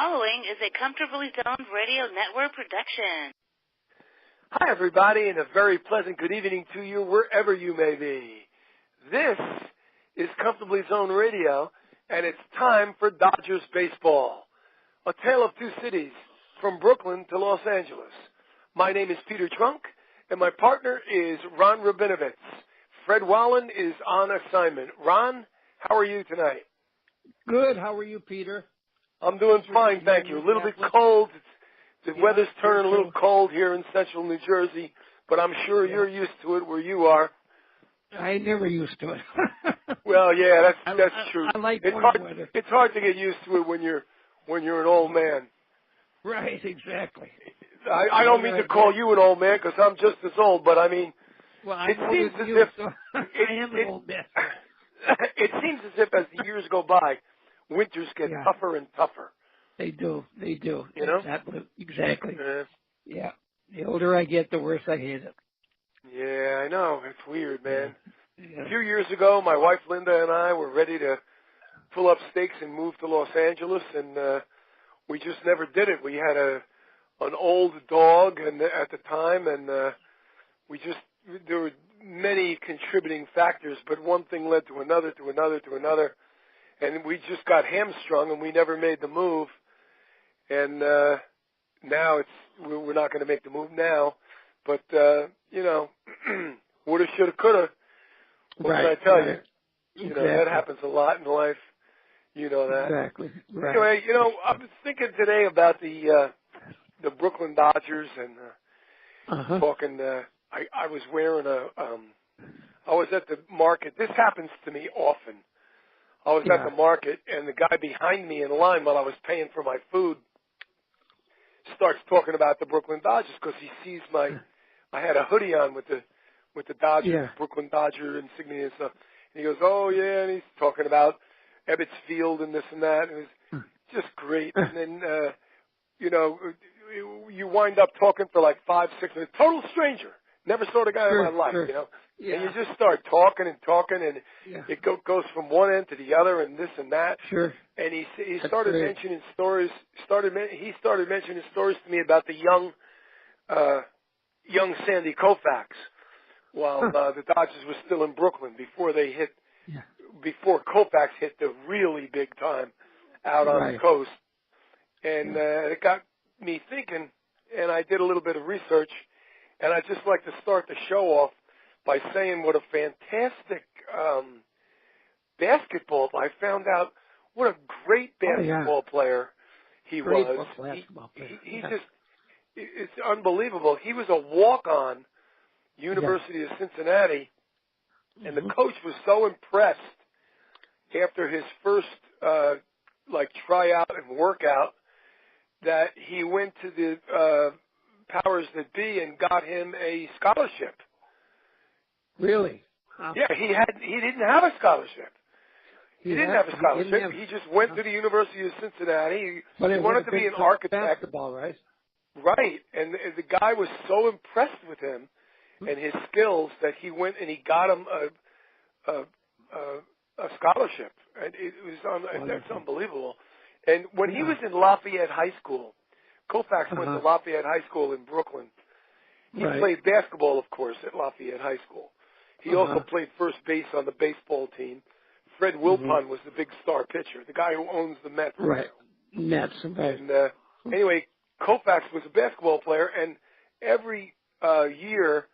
following is a Comfortably Zoned Radio Network production. Hi, everybody, and a very pleasant good evening to you wherever you may be. This is Comfortably Zoned Radio, and it's time for Dodgers baseball. A tale of two cities, from Brooklyn to Los Angeles. My name is Peter Trunk, and my partner is Ron Rabinovitz. Fred Wallen is on assignment. Ron, how are you tonight? Good. How are you, Peter? I'm doing fine, thank you. A little bit cold. The weather's turning a little cold here in central New Jersey, but I'm sure you're used to it where you are. I never used to it. Well, yeah, that's true. I like weather. It's hard to get used to it when you're an old man. Right, exactly. I don't mean to call you an old man because I'm just as old, but I mean, well, I it seems as if I am an old man. It seems as if as the years go by, winters get tougher and tougher. They do. You know? Exactly. Yeah. The older I get, the worse I hate it. Yeah, I know. It's weird, man. Yeah. A few years ago, my wife Linda and I were ready to pull up stakes and move to Los Angeles, and we just never did it. We had an old dog at the time, and there were many contributing factors, but one thing led to another, and we just got hamstrung, and we never made the move. And now we're not going to make the move now, but woulda, shoulda, coulda. What can I tell you? Exactly. That happens a lot in life. You know that. Exactly. Right. Anyway, I was thinking today about the Brooklyn Dodgers and talking. I was wearing I was at the market. This happens to me often. I was at the market, and the guy behind me in line while I was paying for my food starts talking about the Brooklyn Dodgers because he sees I had a hoodie on with the Dodgers, Brooklyn Dodger insignia and stuff. And he goes, "Oh yeah," and he's talking about Ebbets Field and this and that. And it was just great. And then you wind up talking for like 5-6 minutes. Total stranger. Never saw the guy in my life, Yeah. And you just start talking, and it goes from one end to the other, and this and that. Sure. And he started mentioning stories. He started mentioning stories to me about the young Sandy Koufax, while the Dodgers were still in Brooklyn before Koufax hit the really big time out on the coast. And it got me thinking, and I did a little bit of research. And I'd just like to start the show off by saying what a fantastic basketball. I found out what a great basketball player he was. He just, it's unbelievable. He was a walk-on, University of Cincinnati, and the coach was so impressed after his first tryout and workout that he went to the powers that be and got him a scholarship. Really? Yeah, he didn't have a scholarship. He didn't have a scholarship. He just went to the University of Cincinnati. He wanted to be an architect. Basketball, right? Right, and the guy was so impressed with him and his skills that he went and he got him a scholarship. And it was that's unbelievable. And when he was in Lafayette High School, Koufax went to Lafayette High School in Brooklyn. He played basketball, of course, at Lafayette High School. He also played first base on the baseball team. Fred Wilpon was the big star pitcher, the guy who owns the Mets. Right. Mets. Right. And anyway, Koufax was a basketball player, and every year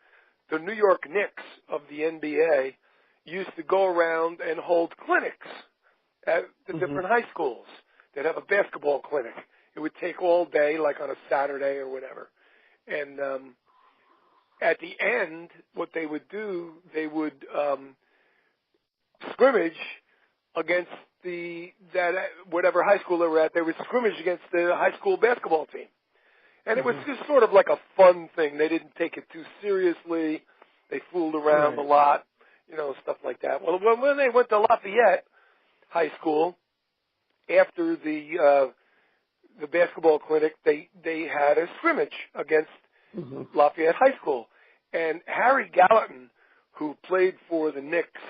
the New York Knicks of the NBA used to go around and hold clinics at the different high schools. They'd have a basketball clinic. It would take all day, like on a Saturday or whatever. And at the end, what they would do, they would scrimmage against whatever high school they were at. They would scrimmage against the high school basketball team. And it was just sort of like a fun thing. They didn't take it too seriously. They fooled around a lot, stuff like that. Well, when they went to Lafayette High School, after the basketball clinic, they had a scrimmage against Lafayette High School. And Harry Gallatin, who played for the Knicks,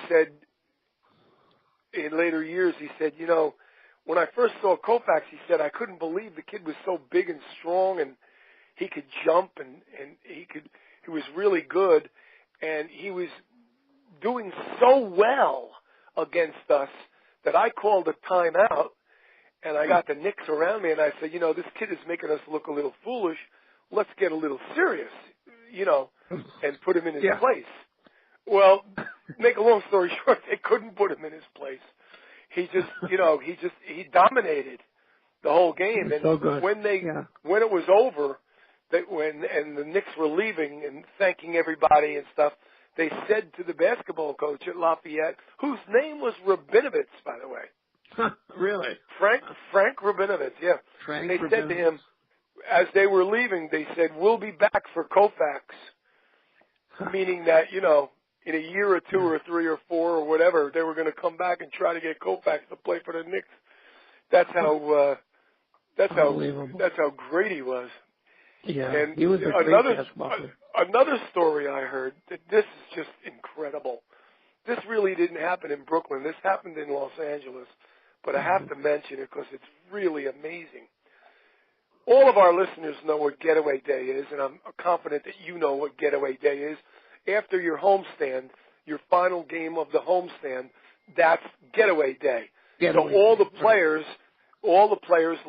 said in later years, he said, when I first saw Koufax, he said, I couldn't believe the kid was so big and strong, and he could jump, and he was really good, and he was doing so well against us that I called a timeout, and I got the Knicks around me, and I said, this kid is making us look a little foolish. Let's get a little serious, and put him in his place. Well, make a long story short, they couldn't put him in his place. He just, he dominated the whole game. And so good. when it was over, and the Knicks were leaving and thanking everybody and stuff, they said to the basketball coach at Lafayette, whose name was Rabinovitz, by the way. Really? Frank Rabinovitz, yeah. They said to him, as they were leaving, they said, we'll be back for Koufax, meaning that, in a year or two or three or four or whatever, they were going to come back and try to get Koufax to play for the Knicks. That's how great he was. Yeah, and he was a great basketball player. Another story I heard, that this is just incredible. This really didn't happen in Brooklyn. This happened in Los Angeles. But I have to mention it because it's really amazing. All of our listeners know what Getaway Day is, and I'm confident that you know what Getaway Day is. After your homestand, your final game of the homestand, that's Getaway Day. So all the players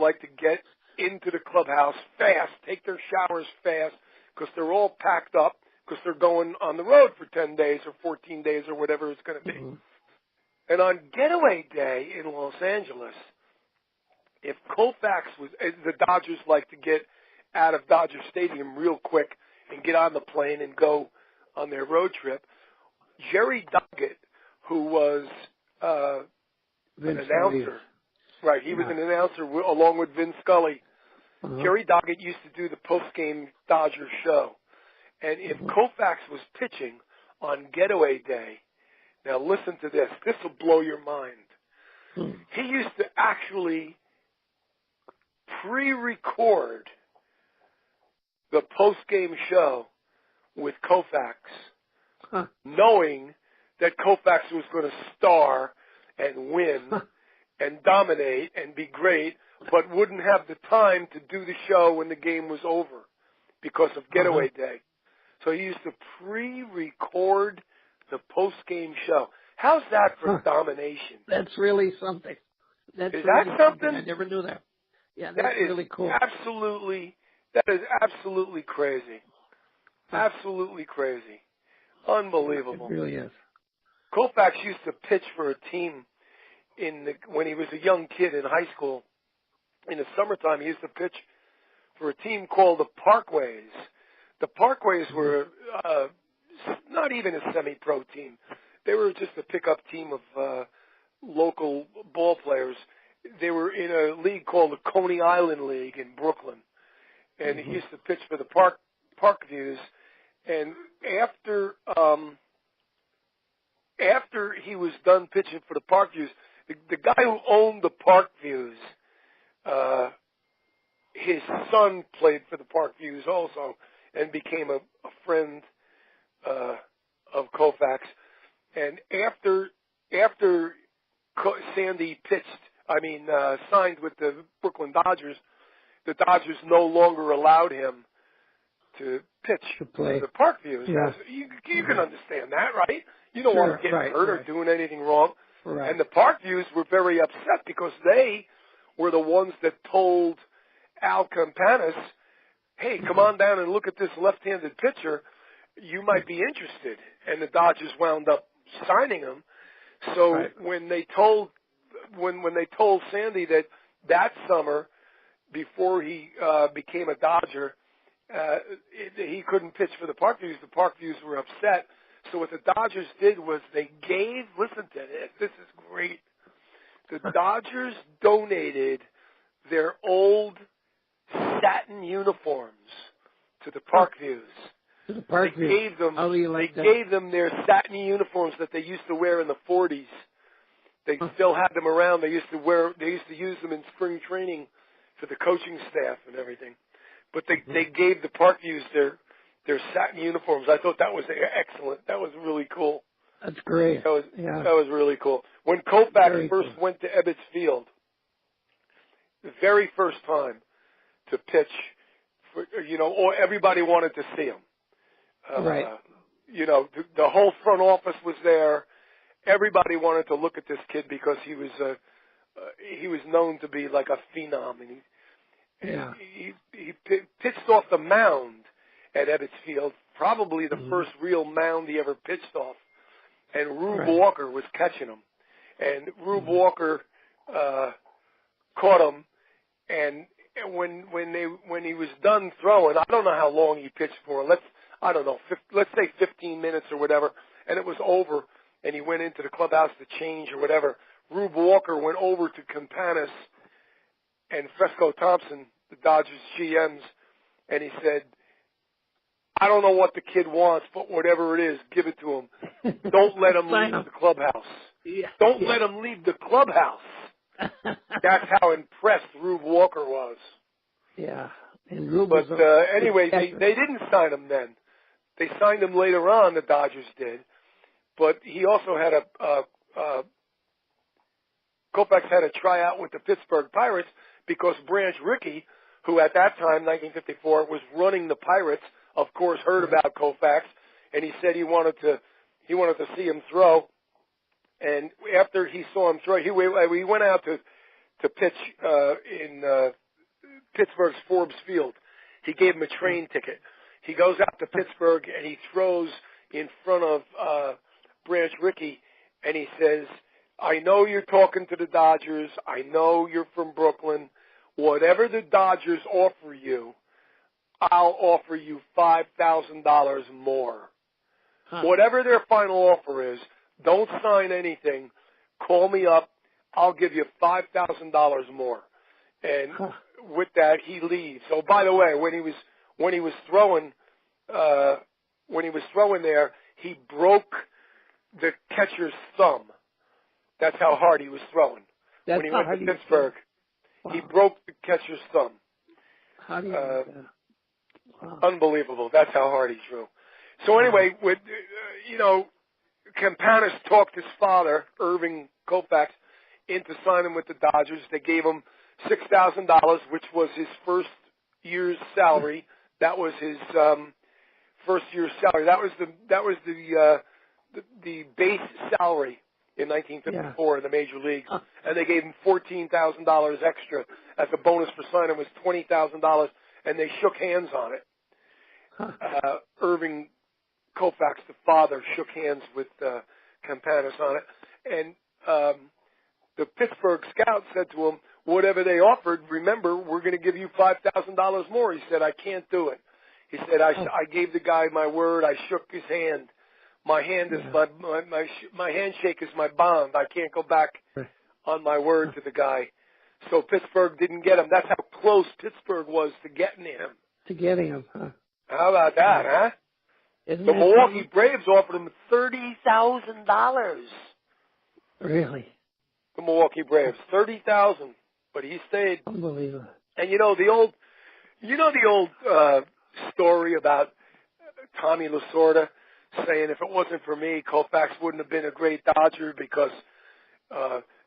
like to get into the clubhouse fast, take their showers fast, because they're all packed up, because they're going on the road for 10 days or 14 days or whatever it's going to be. Mm-hmm. And on Getaway Day in Los Angeles, if Koufax the Dodgers like to get out of Dodger Stadium real quick and get on the plane and go on their road trip, Jerry Doggett, who was an announcer, right? He was an announcer along with Vin Scully. Uh-huh. Jerry Doggett used to do the post-game Dodgers show. And if Koufax was pitching on Getaway Day, now listen to this. This will blow your mind. He used to actually pre-record the post-game show with Koufax, knowing that Koufax was going to star and win and dominate and be great, but wouldn't have the time to do the show when the game was over because of Getaway Day. So he used to pre-record the post-game show. How's that for domination? That's really something. Is that something? I never knew that. Yeah, that's really cool. That is absolutely crazy. Absolutely crazy. Unbelievable. It really is. Koufax used to pitch for a team when he was a young kid in high school. In the summertime, he used to pitch for a team called the Parkways. The Parkways were not even a semi-pro team. They were just a pickup team of local ball players. They were in a league called the Coney Island League in Brooklyn. And he used to pitch for the Parkviews. And after he was done pitching for the Parkviews, the guy who owned the Parkviews, his son played for the Parkviews also and became a friend of Koufax. And after Sandy signed with the Brooklyn Dodgers, the Dodgers no longer allowed him to pitch for the Parkviews. Yeah. You can understand that, right? You don't want to get hurt or doing anything wrong. Right. And the Parkviews were very upset because they were the ones that told Al Campanis, hey, come on down and look at this left-handed pitcher. You might be interested. And the Dodgers wound up signing him. So when they told Sandy that summer, before he became a Dodger, he couldn't pitch for the Parkviews were upset. So what the Dodgers did was they gave, listen to this, this is great. The Dodgers donated their old satin uniforms to the Parkviews. To the Parkviews. They gave them their satin uniforms that they used to wear in the 40s. They still had them around. They used to use them in spring training for the coaching staff and everything. But they gave the Parkviews their satin uniforms. I thought that was excellent. That was really cool. That's great. That was really cool. When Koufax first went to Ebbets Field, the very first time to pitch, or everybody wanted to see him. Right. The whole front office was there. Everybody wanted to look at this kid because he was known to be like a phenom, and he pitched off the mound at Ebbets Field, probably the first real mound he ever pitched off. And Rube Walker was catching him, and Rube Walker caught him, and when he was done throwing, I don't know how long he pitched for. Let's say 15 minutes or whatever, and it was over, and he went into the clubhouse to change or whatever. Rube Walker went over to Campanis and Fresco Thompson, the Dodgers GMs, and he said, I don't know what the kid wants, but whatever it is, give it to him. Don't let him leave the clubhouse. Don't let him leave the clubhouse. That's how impressed Rube Walker was. Yeah. And Rube anyway, they didn't sign him then. They signed him later on, the Dodgers did. But he also had Koufax had a tryout with the Pittsburgh Pirates because Branch Rickey, who at that time, 1954, was running the Pirates, of course, heard about Koufax, and he said he wanted to see him throw. And after he saw him throw, he went out to pitch in Pittsburgh's Forbes Field. He gave him a train ticket. He goes out to Pittsburgh and he throws in front of Branch Rickey, and he says, I know you're talking to the Dodgers. I know you're from Brooklyn. Whatever the Dodgers offer you, I'll offer you $5,000 more. Whatever their final offer is, don't sign anything. Call me up. I'll give you $5,000 more. And with that, he leaves. So, by the way, when he was throwing there, he broke the catcher's thumb. That's how hard he was throwing. When he went to Pittsburgh, he broke the catcher's thumb. How do you Unbelievable. That's how hard he threw. So anyway, Campanis talked his father, Irving Koufax, into signing with the Dodgers. They gave him $6,000, which was his first year's salary. That was his first year's salary. That was the base salary in 1954 in the major leagues, and they gave him $14,000 extra as a bonus for signing. Was $20,000, and they shook hands on it. Irving Koufax, the father, shook hands with Campanis on it, and the Pittsburgh scout said to him, whatever they offered, remember, we're going to give you $5,000 more. He said, I can't do it. He said, I gave the guy my word. I shook his hand. My hand is my handshake is my bond. I can't go back on my word to the guy. So Pittsburgh didn't get him. That's how close Pittsburgh was to getting him. How about that, huh? The Milwaukee Braves offered him $30,000. Really? The Milwaukee Braves, $30,000, but he stayed. Unbelievable. And the old story about Tommy Lasorda saying, if it wasn't for me, Koufax wouldn't have been a great Dodger because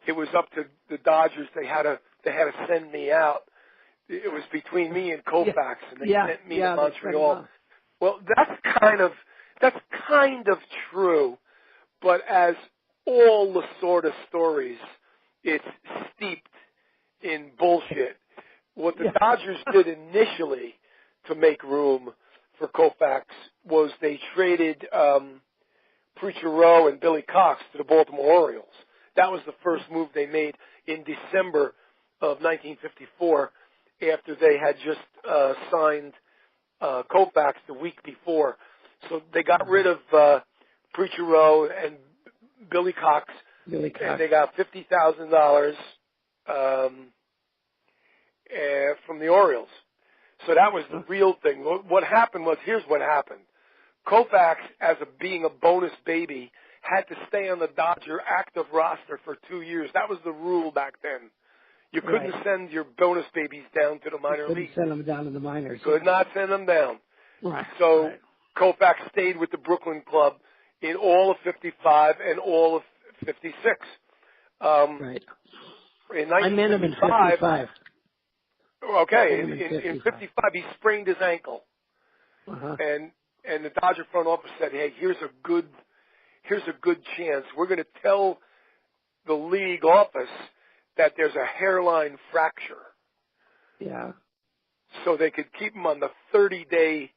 it was up to the Dodgers. They had to send me out. It was between me and Koufax, and they sent me to Montreal. Well, that's kind of true, but as all Lasorda stories, it's steeped in bullshit. What the Dodgers did initially to make room for Koufax was they traded Preacher Rowe and Billy Cox to the Baltimore Orioles. That was the first move they made in December of 1954 after they had just signed Koufax the week before. So they got rid of Preacher Rowe and Billy Cox. And they got $50,000 from the Orioles. So that was the real thing. What happened was, here's what happened. Koufax, being a bonus baby, had to stay on the Dodger active roster for 2 years. That was the rule back then. You couldn't send your bonus babies down to the minor leagues. Send them down to the minors. Could not send them down. Right. So Koufax stayed with the Brooklyn club in all of 55 and all of 56. Right. In I met him in 55. Okay, in 55 he sprained his ankle, and the Dodger front office said, "Hey, here's a good chance. We're going to tell the league office that there's a hairline fracture." Yeah. So they could keep him on the 30-day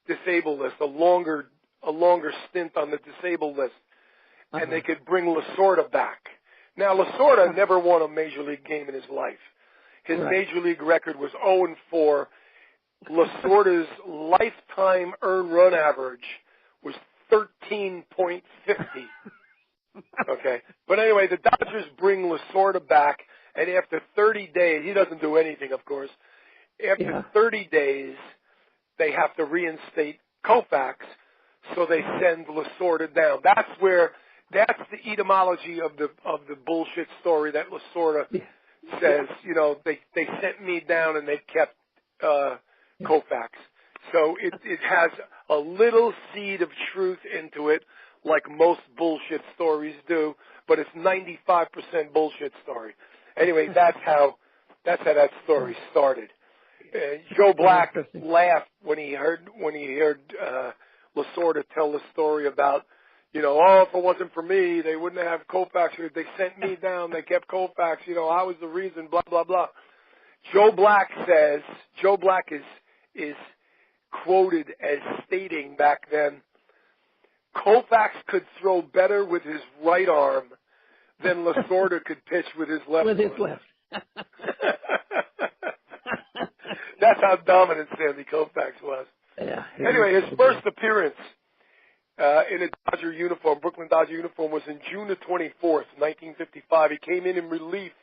disabled list, a longer stint on the disabled list, and they could bring Lasorda back. Now, Lasorda never won a major league game in his life. His major league record was 0-4. Lasorda's lifetime earned run average was 13.50. Okay. But anyway, the Dodgers bring Lasorda back, and after 30 days, he doesn't do anything, of course. After 30 days, they have to reinstate Koufax, so they send Lasorda down. That's the etymology of the bullshit story that Lasorda says, they sent me down and they kept Koufax. So it has a little seed of truth into it, like most bullshit stories do, but it's 95% bullshit story. Anyway, that's how that story started. Joe Black laughed when he heard Lasorda tell the story about, if it wasn't for me, they wouldn't have Koufax. They sent me down, they kept Koufax. I was the reason. Blah blah blah. Joe Black is quoted as stating back then, Koufax could throw better with his right arm than Lasorda could pitch with his left. With his left. That's how dominant Sandy Koufax was. Yeah. Anyway, his first appearance in a Dodger uniform, Brooklyn Dodger uniform, was in June the 24th, 1955. He came in relief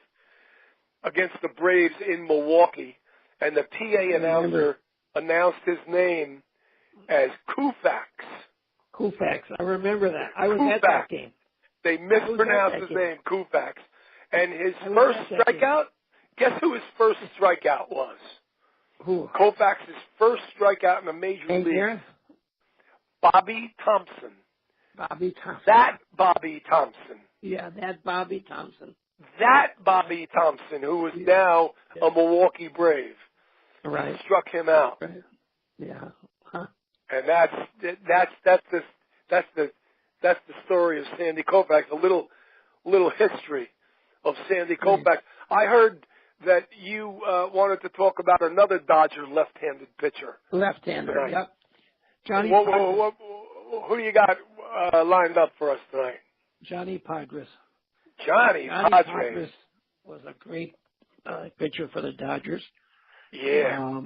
against the Braves in Milwaukee, and the PA announcer announced his name as Koufax. Koufax, I remember that. I was at that game. They mispronounced his name, Koufax. And his first strikeout, guess who his first strikeout was? Who? Koufax's first strikeout in the major league. Bobby Thompson. Bobby Thompson. That Bobby Thompson. Yeah, that Bobby Thompson. That Bobby Thompson, who is now a Milwaukee Brave. Right. Struck him out. Right. Yeah. Huh. And that's the story of Sandy Koufax. A little history of Sandy Koufax. I heard that you wanted to talk about another Dodger left-handed pitcher. Left-hander. Tonight. Yep. Johnny. Who do you got lined up for us tonight? Johnny Podres. Johnny Podres was a great pitcher for the Dodgers. Yeah.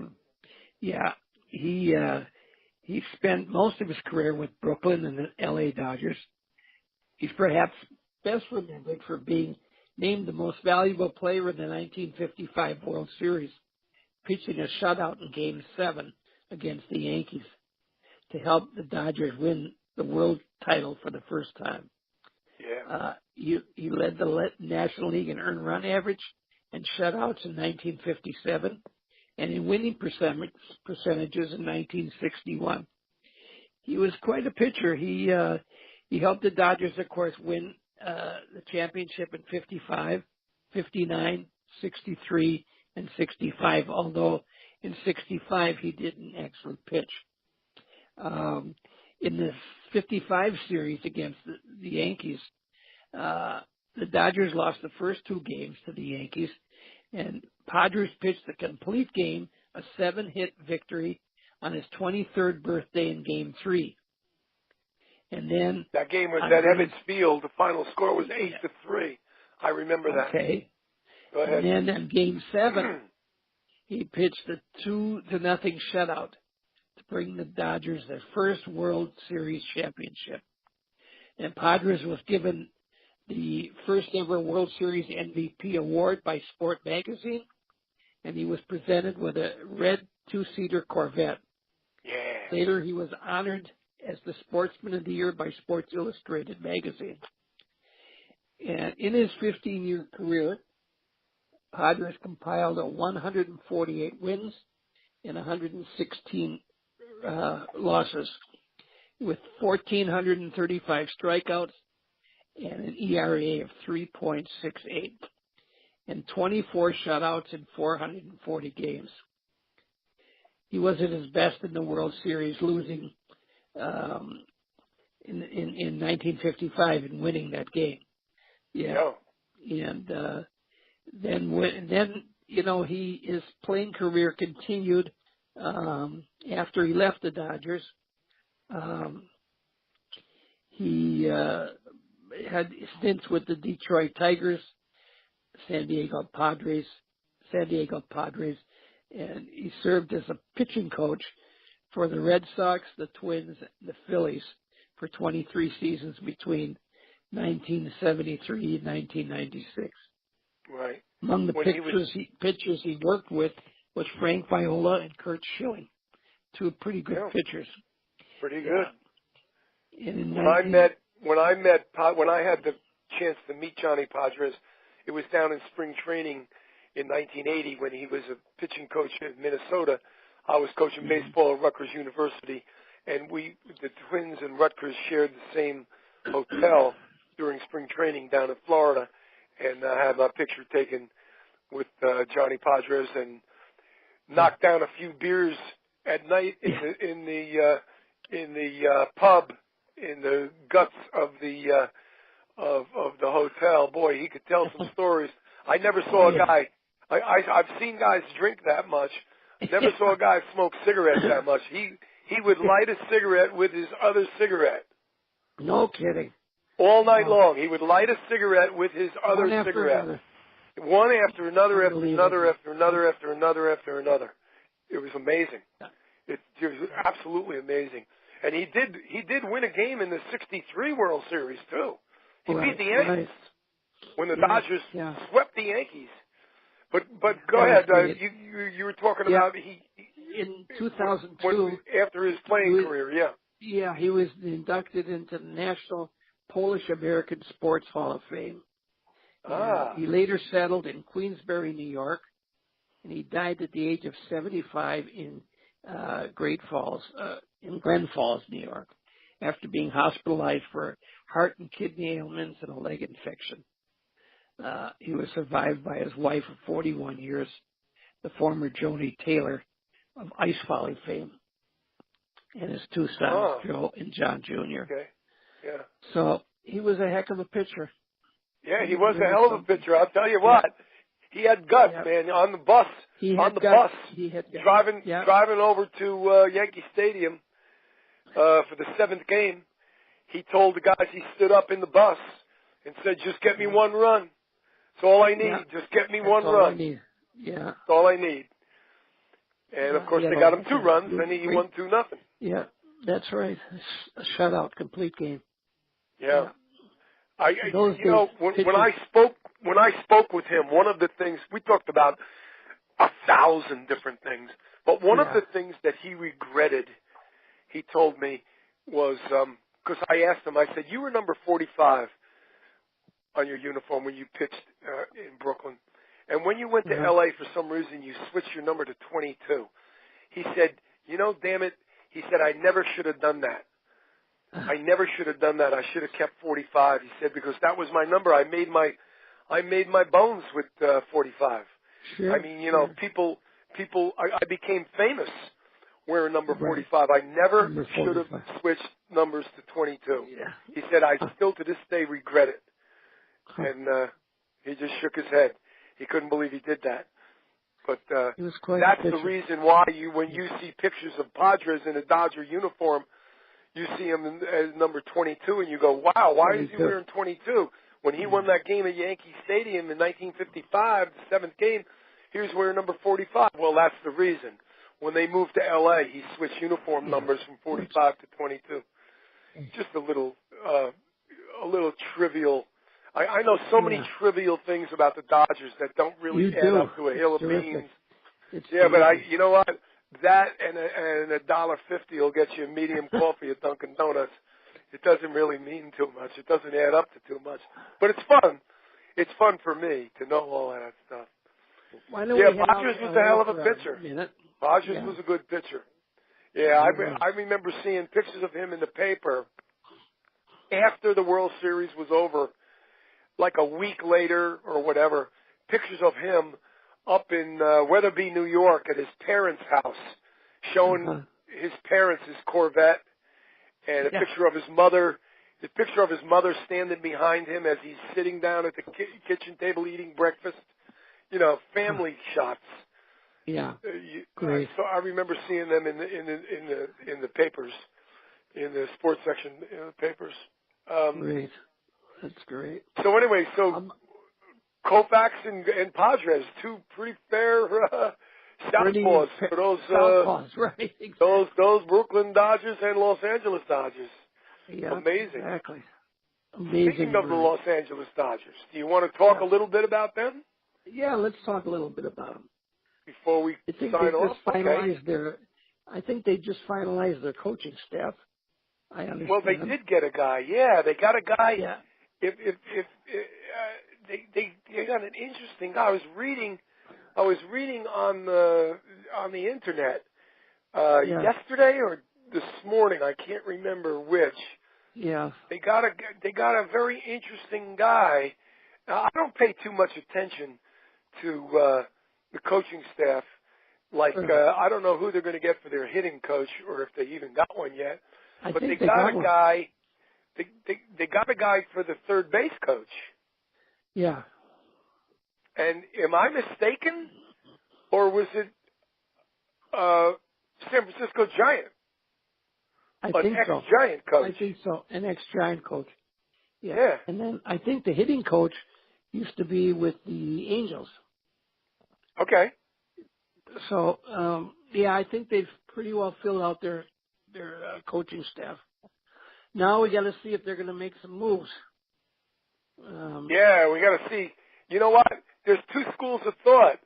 He spent most of his career with Brooklyn and the L.A. Dodgers. He's perhaps best remembered for being named the most valuable player in the 1955 World Series, pitching a shutout in Game 7 against the Yankees to help the Dodgers win the world title for the first time. Yeah. He led the National League in earned run average and shutouts in 1957 and in winning percentages in 1961. He was quite a pitcher. He helped the Dodgers, of course, win the championship in 55, 59, 63, and 65, although in 65 he didn't actually pitch. In the 55 series against the Yankees, the Dodgers lost the first two games to the Yankees, and Podres pitched the complete game, a 7-hit victory on his 23rd birthday in Game 3. And then that game was at Ebbets Field. The final score was 8-3. I remember that. Okay. Go ahead. And then in Game 7, he pitched a 2-0 shutout to bring the Dodgers their first World Series championship. And Podres was given the first ever World Series MVP award by Sport Magazine, and he was presented with a red 2-seater Corvette. Yeah. Later, he was honored as the Sportsman of the Year by Sports Illustrated magazine. And in his 15-year career, Podres compiled 148 wins and 116 losses, with 1,435 strikeouts and an ERA of 3.68. and 24 shutouts in 440 games. He was at his best in the World Series, losing in 1955 and winning that game. Yeah, and then his playing career continued after he left the Dodgers. He had stints with the Detroit Tigers, San Diego Padres, and he served as a pitching coach for the Red Sox, the Twins, and the Phillies for 23 seasons between 1973 and 1996. Right. Among the pitchers he worked with was Frank Viola and Curt Schilling, two pretty good pitchers. Pretty good. And in when I had the chance to meet Johnny Podres, it was down in spring training in 1980 when he was a pitching coach in Minnesota. I was coaching baseball at Rutgers University, and the Twins and Rutgers shared the same hotel during spring training down in Florida, and I had my picture taken with Johnny Podres and knocked down a few beers at night in the pub in the guts of the hotel. Boy, he could tell some stories. I never saw a guy. I've seen guys drink that much. Never saw a guy smoke cigarettes that much. He would light a cigarette with his other cigarette. No kidding. All night long, he would light a cigarette with his other cigarette. One after another, after another, after another, after another, after another. It was amazing. It was absolutely amazing. And he did win a game in the '63 World Series too. He beat the Yankees when the Dodgers swept the Yankees. But go ahead. You were talking about in 2002 after his playing career. Yeah, he was inducted into the National Polish American Sports Hall of Fame. He later settled in Queensbury, New York, and he died at the age of 75 in Great Falls, in Glen Falls, New York, after being hospitalized for heart and kidney ailments and a leg infection. He was survived by his wife of 41 years, the former Joni Taylor of ice volley fame, and his two sons, Joe and John Jr. Okay. Yeah. So he was a heck of a pitcher. Yeah, he was a hell of a pitcher. I'll tell you what. He had guts, man. On the bus, driving over to Yankee Stadium for the seventh game, he told the guys he stood up in the bus and said, "Just get me one run. That's all I need. Yeah. Just get me one run. That's all I need." And of course, they got him 2 runs, and he won 2-0. Yeah, that's right. A shutout, complete game. Yeah. When I spoke with him, one of the things we talked about 1,000 different things, but one of the things that he regretted, he told me, was because I asked him, I said, "You were number 45 on your uniform when you pitched in Brooklyn, and when you went to L.A. for some reason, you switched your number to 22." He said, "Damn it," he said, "I never should have done that. I never should have done that. I should have kept 45." He said, "Because that was my number. I made my bones with 45. Sure, I mean, people. I became famous wearing number 45. I never should have switched numbers to 22." Yeah. He said, "I still to this day regret it." And he just shook his head. He couldn't believe he did that. But that's the reason why when you see pictures of Podres in a Dodger uniform, you see him as number 22, and you go, "Wow, why is he wearing 22? When he won that game at Yankee Stadium in 1955, the 7th game, he was wearing number 45. Well, that's the reason. When they moved to L.A., he switched uniform numbers from 45 to 22. Just a little trivial. I know so many trivial things about the Dodgers that don't really add up to a hill of beans. But you know what? That and $1.50 will get you a medium coffee at Dunkin' Donuts. It doesn't really mean too much. It doesn't add up to too much. But it's fun. It's fun for me to know all that stuff. Podres was a hell of a pitcher. Podres was a good pitcher. Yeah, I remember seeing pictures of him in the paper after the World Series was over, like a week later or whatever. pictures of him up in Weatherby, New York, at his parents' house, showing his parents his Corvette, and a picture of his mother. The picture of his mother standing behind him as he's sitting down at the kitchen table eating breakfast. You know, family shots. Yeah, great. So I remember seeing them in the papers, in the sports section in the papers. Great, that's great. So anyway, Koufax and Podres, two pretty fair southpaws for those right? Exactly. those Brooklyn Dodgers and Los Angeles Dodgers. Yeah, amazing. Exactly. Amazing. Speaking of the Los Angeles Dodgers, do you want to talk a little bit about them? Yeah, let's talk a little bit about them before we sign off. I think they just finalized their coaching staff. I understand. Well, they did get a guy. Yeah, they got a guy. Yeah. They got an interesting guy. I was reading on the internet yesterday or this morning. I can't remember which. Yeah. They got a very interesting guy. Now, I don't pay too much attention to the coaching staff. Like I don't know who they're going to get for their hitting coach, or if they even got one yet. But they got a guy. They got a guy for the third base coach. Yeah. And am I mistaken, or was it San Francisco Giant? I think so. Ex-Giant coach. I think so. An ex-Giant coach. Yeah. And then I think the hitting coach used to be with the Angels. Okay. So, I think they've pretty well filled out their coaching staff. Now we got to see if they're going to make some moves. We got to see. You know what? There's two schools of thought.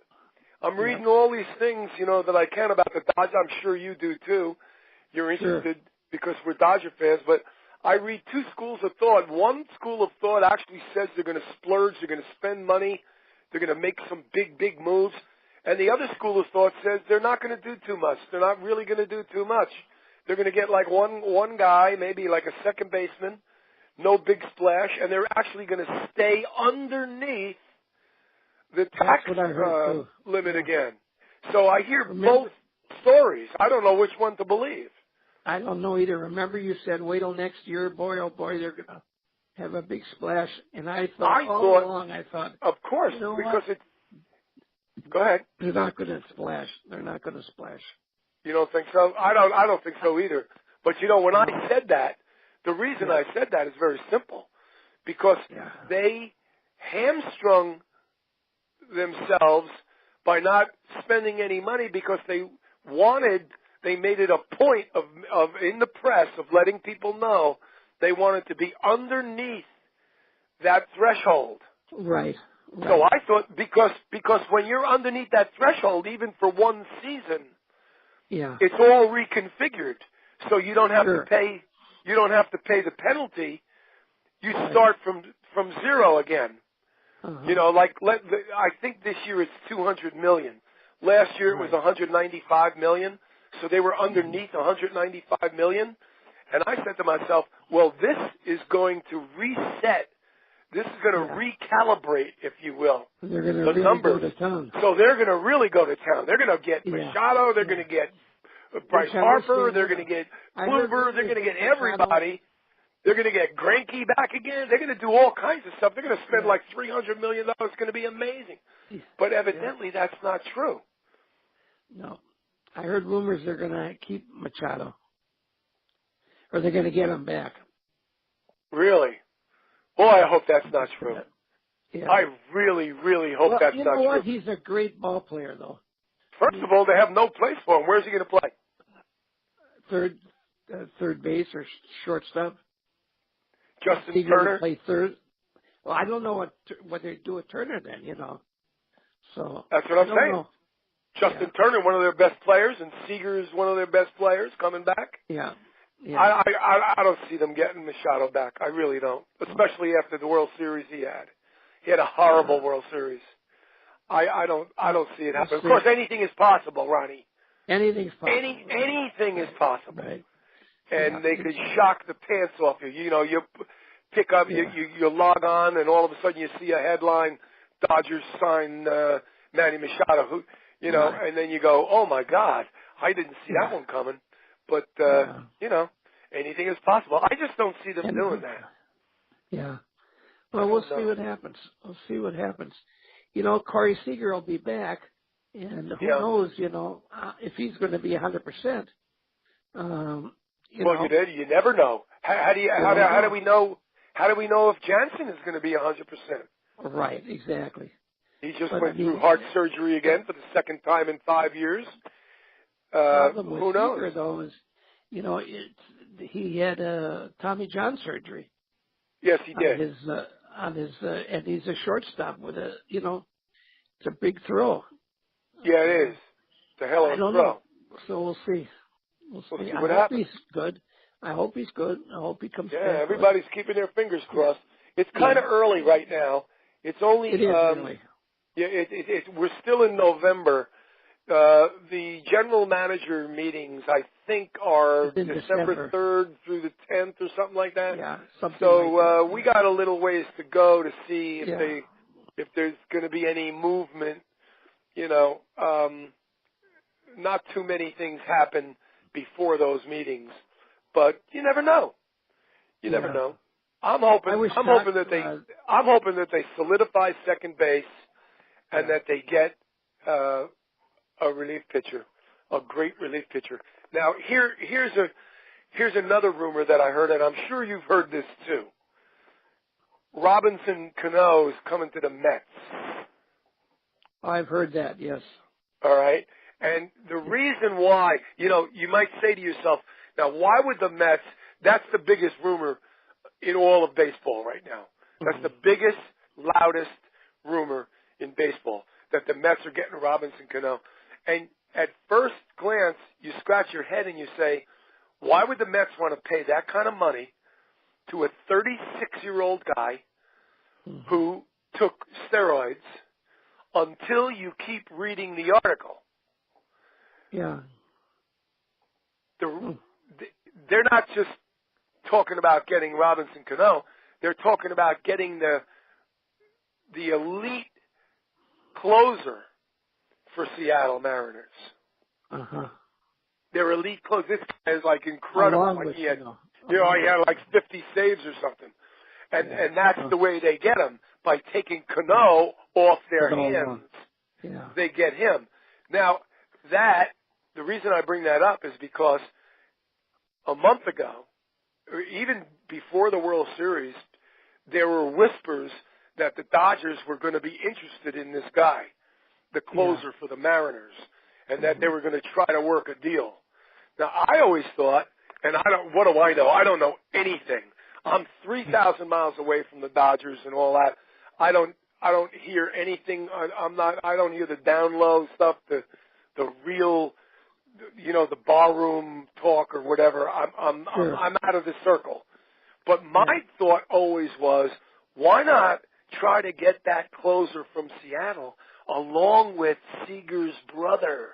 I'm reading all these things, that I can about the Dodgers. I'm sure you do too. You're interested because we're Dodger fans, but I read two schools of thought. One school of thought actually says they're going to splurge, they're going to spend money, they're going to make some big moves. And the other school of thought says they're not going to do too much. They're not really going to do too much. They're going to get like one guy, maybe like a second baseman, no big splash, and they're actually going to stay underneath the tax limit again. So I hear both stories. I don't know which one to believe. I don't know either. Remember you said, wait till next year, boy, oh boy, they're going to have a big splash. And I thought, of course, because it's, go ahead. They're not going to splash. They're not going to splash. You don't think so? I don't think so either. But when I said that, the reason I said that is very simple. Because they hamstrung themselves by not spending any money because they made it a point of in the press of letting people know they wanted to be underneath that threshold. Right. So I thought because when you're underneath that threshold, even for one season, it's all reconfigured. So you don't have to pay. You don't have to pay the penalty. You start from zero again. I think this year it's $200 million. Last year it was $195 million. So they were underneath $195 million. And I said to myself, well, this is going to reset. This is going to recalibrate, if you will, the numbers. Go to town. So they're going to really go to town. They're going to get Machado. They're going to get Bryce Harper. They're going to get Kluber. They're going to get everybody. They're going to get Greinke back again. They're going to do all kinds of stuff. They're going to spend like $300 million. It's going to be amazing. But evidently that's not true. No. I heard rumors they're going to keep Machado. Or they're going to get him back. Really? Boy, I hope that's not true. Yeah. I really, really hope that's not true. You know what? He's a great ball player, though. First of all, they have no place for him. Where's he going to play? Third base or shortstop. Justin Turner? Play third. Well, I don't know what they do with Turner then, So that's what I'm saying. Know. Justin Turner, one of their best players, and Seager is one of their best players coming back. Yeah. I don't see them getting Machado back. I really don't, especially after the World Series he had. He had a horrible World Series. I don't see it happen. Of course, anything is possible, Ronnie. Anything's possible. Anything is possible. Right. And they could shock the pants off you. You pick up, you log on, and all of a sudden you see a headline: Dodgers sign Manny Machado, who, you know, Right. and then you go, oh my God, I didn't see that one coming. But you know, anything is possible. I just don't see them doing that. Yeah. Well, we'll see what happens. We'll see what happens. You know, Corey Seager will be back, and who knows, you know, if he's going to be 100%. You never know. How do we know? How do we know if Jansen is going to be 100%? Right, exactly. He just went through heart surgery again for the second time in 5 years. Who knows? Seager, though, is, you know, he had Tommy John surgery. Yes, he did. And he's a shortstop with a, you know, it's a big throw. Yeah, it is. It's a hell of a throw. Know. So we'll see. We'll see what I happens. Hope he's good. I hope he's good. I hope he comes back. Yeah, everybody's keeping their fingers crossed. It's kind of early right now. It's only. It is early. Yeah, we're still in November. The general manager meetings, I think, are December 3rd through the 10th or something like that. Yeah, something so like that. We got a little ways to go to see if there's going to be any movement. You know, not too many things happen before those meetings, but you never know. You never know. I'm hoping that they solidify second base and that they get a relief pitcher, a great relief pitcher. Now, here's another rumor that I heard, and I'm sure you've heard this too. Robinson Cano is coming to the Mets. I've heard that, yes. All right. And the reason why, you know, you might say to yourself, now, why would the Mets, that's the biggest rumor in all of baseball right now. That's the biggest, loudest rumor in baseball, that the Mets are getting Robinson Cano. And at first glance, you scratch your head and you say, why would the Mets want to pay that kind of money to a 36-year-old guy who took steroids until you keep reading the article? Yeah. They're not just talking about getting Robinson Cano. They're talking about getting the elite closer for Seattle Mariners. Their elite closer. This guy is like incredible. Like he had, he had like 50 saves or something. And that's the way they get him, by taking Cano off their hands. Yeah. They get him. Now, the reason I bring that up is because a month ago, or even before the World Series, there were whispers that the Dodgers were going to be interested in this guy, the closer for the Mariners, and that they were going to try to work a deal. Now, I always thought, and what do I know? I don't know anything. I'm 3,000 miles away from the Dodgers and all that. I don't hear anything. I don't hear the down low stuff, the real, you know, the barroom talk or whatever. I'm out of the circle. But my thought always was, why not try to get that closer from Seattle along with Seager's brother?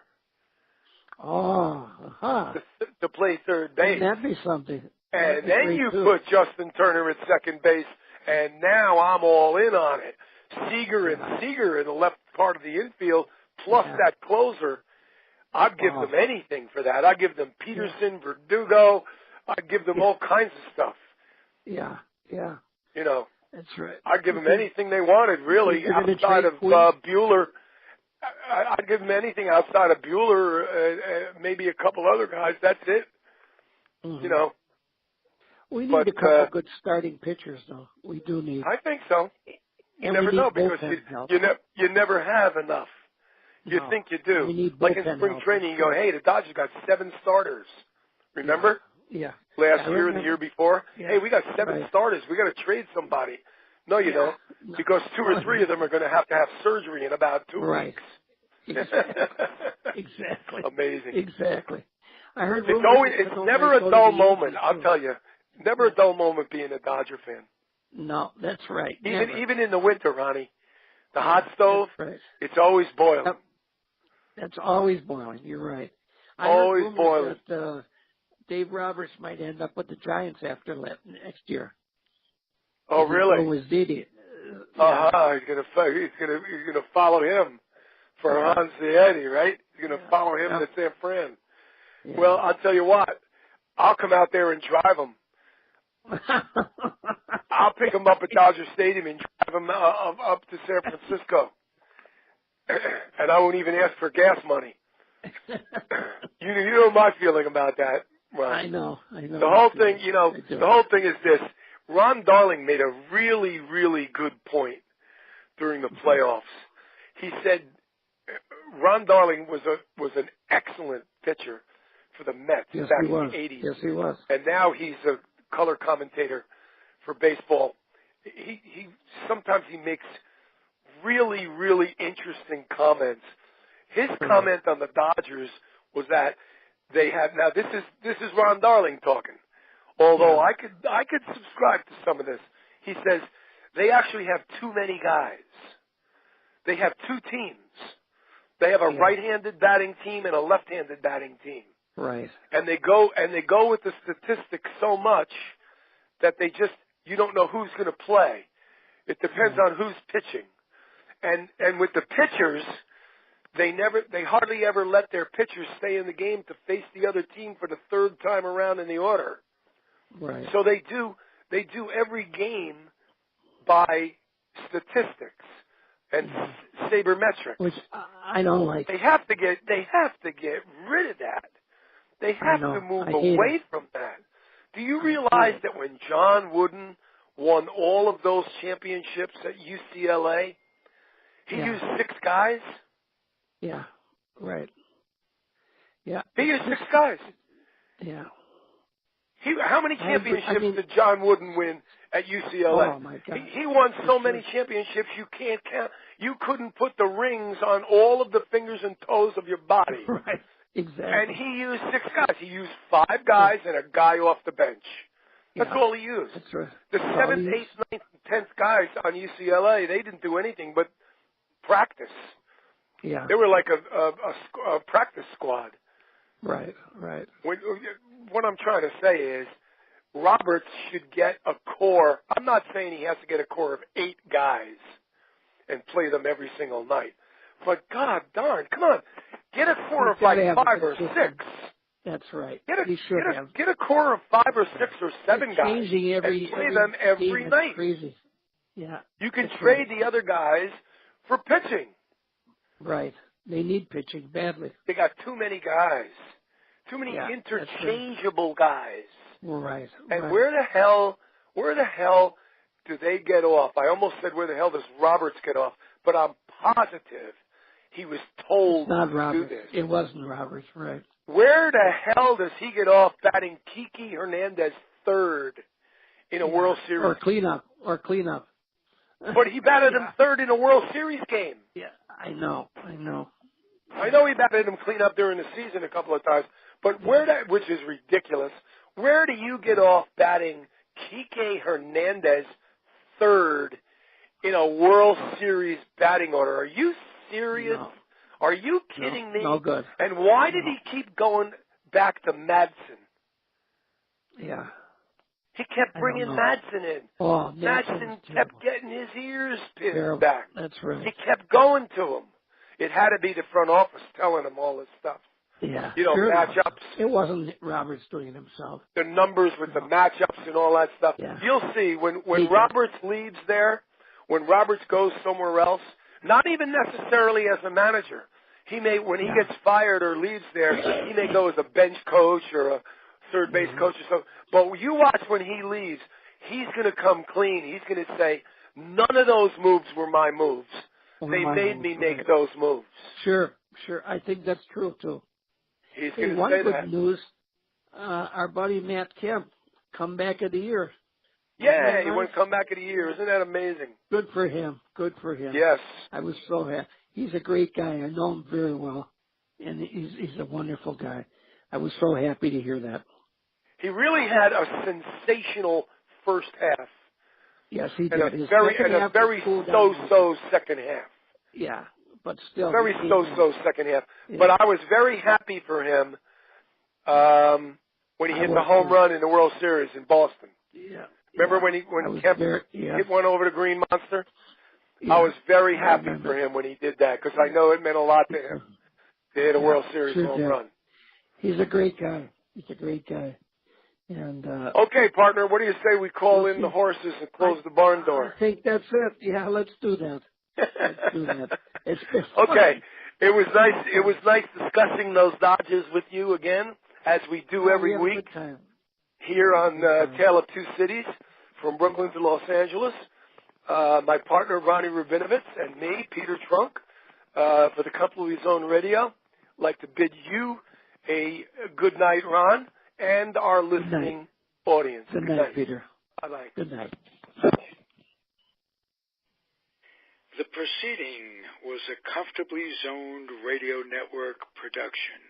To play third base. That'd be something. And then you put Justin Turner at second base, and now I'm all in on it. Seager in the left part of the infield, plus that closer. I'd give them anything for that. I'd give them Peterson, Verdugo. I'd give them all kinds of stuff. Yeah. You know. That's right. I'd give them anything they wanted, really, outside of Bueller. I'd give them anything outside of Bueller, maybe a couple other guys. That's it. You know. We need a couple good starting pitchers, though. We do need. I think so. You never know, because you never have enough. You think you do. Like in spring training, you go, hey, the Dodgers got 7 starters. Remember? Yeah. Last year and the year before? Yeah. Hey, we got 7 starters. We got to trade somebody. No, you don't. No. Because 2 or 3 of them are going to have surgery in about 2 weeks. Exactly. Amazing. Exactly. I heard it's never a dull moment, I'll tell you. Never a dull moment being a Dodger fan. No, that's right. Even in the winter, Ronnie. The hot stove, it's always boiling. Yep. That's always boiling. You're right. Always boiling. That, Dave Roberts might end up with the Giants after next year. Oh, really? He's gonna follow him for Hanseati, right? He's gonna follow him to San Fran. Yeah. Well, I'll tell you what. I'll come out there and drive him. I'll pick him up at Dodger Stadium and drive him up to San Francisco, and I won't even ask for gas money. You know my feeling about that. Well, I know. The whole thing, the whole thing is this. Ron Darling made a really, really good point during the playoffs. He said Ron Darling was an excellent pitcher for the Mets back in the 80s. Yes, he was. And now he's a color commentator for baseball. He sometimes he makes really, really interesting comments. His comment on the Dodgers was that they have now. This is Ron Darling talking. Although I could subscribe to some of this. He says they actually have too many guys. They have two teams. They have a right-handed batting team and a left-handed batting team. Right. And they go with the statistics so much that you don't know who's going to play. It depends on who's pitching. And with the pitchers, they hardly ever let their pitchers stay in the game to face the other team for the third time around in the order. Right. So they do every game by statistics and sabermetrics. Which I don't like. They have to get rid of that. They have to move away from that. Do you realize that when John Wooden won all of those championships at UCLA, he used 6 guys? Yeah. Right. Yeah. He used 6 guys. Yeah. How many championships did John Wooden win at UCLA? Oh my God! He won so many championships you can't count. You couldn't put the rings on all of the fingers and toes of your body. Right. Exactly. And he used 6 guys. He used 5 guys and a guy off the bench. That's all he used. That's right. The 7th, 8th, 9th, and 10th guys on UCLA, they didn't do anything but practice. Yeah. They were like a practice squad. Right. Right. What I'm trying to say is Roberts should get a core. I'm not saying he has to get a core of 8 guys and play them every single night. But God darn, come on. Get a core of like 5 or 6. That's right. Get a core of 5 or 6 or 7 guys changing and play them every night. Crazy. Yeah. You can trade the other guys for pitching. Right. They need pitching badly. They got too many guys. Too many interchangeable guys. Right. And where the hell do they get off? I almost said where the hell does Roberts get off, but I'm positive he was told to do this. It wasn't Roberts, right. Where the hell does he get off batting Kiki Hernandez third in a World Series? Or cleanup. But he batted him third in a World Series game. Yeah, I know. I know he batted him cleanup during the season a couple of times, but which is ridiculous. Where do you get off batting Kike Hernandez third in a World Series batting order? Are you serious? No. Are you kidding me? No good. And why did he keep going back to Madsen? Yeah. He kept bringing Madsen in. Oh, Madsen kept getting his ears pinned back. That's right. He kept going to him. It had to be the front office telling him all this stuff. Yeah. Matchups. It wasn't Roberts doing it himself. The numbers with the matchups and all that stuff. Yeah. You'll see when Roberts leaves there, when Roberts goes somewhere else, not even necessarily as a manager. When he gets fired or leaves there, he may go as a bench coach or a third base coach or something. But you watch when he leaves, he's going to come clean. He's going to say, none of those moves were my moves. They made me make those moves. Sure. I think that's true, too. He's going to one say good that. News, our buddy Matt Kemp, comeback of the year. Yeah, he won comeback of the year. Isn't that amazing? Good for him. Yes. I was so happy. He's a great guy. I know him very well. And he's a wonderful guy. I was so happy to hear that. He really had a sensational first half. Yes, he did. And a very so-so second half. Yeah, but still. Very so-so second half. Yeah. But I was very happy for him when he hit the home run in the World Series in Boston. Yeah. Remember when Kemp hit one over the Green Monster? Yeah. I was very happy for him when he did that because I know it meant a lot to him to hit a World Series home run. He's a great guy. And okay, partner, what do you say we call in the horses and close the barn door? I think that's it. Yeah, let's do that. It's been okay. It was nice. It was nice discussing those Dodgers with you again, as we do every week here on Tale of Two Cities, from Brooklyn to Los Angeles. My partner Ronnie Rabinovitz and me, Peter Trunk, for the Couple of Zone Radio, like to bid you a good night, Ron, and our listening audience. Good night, Peter. Bye-bye. Good night. The proceeding was a Comfortably Zoned Radio Network production.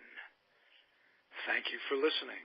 Thank you for listening.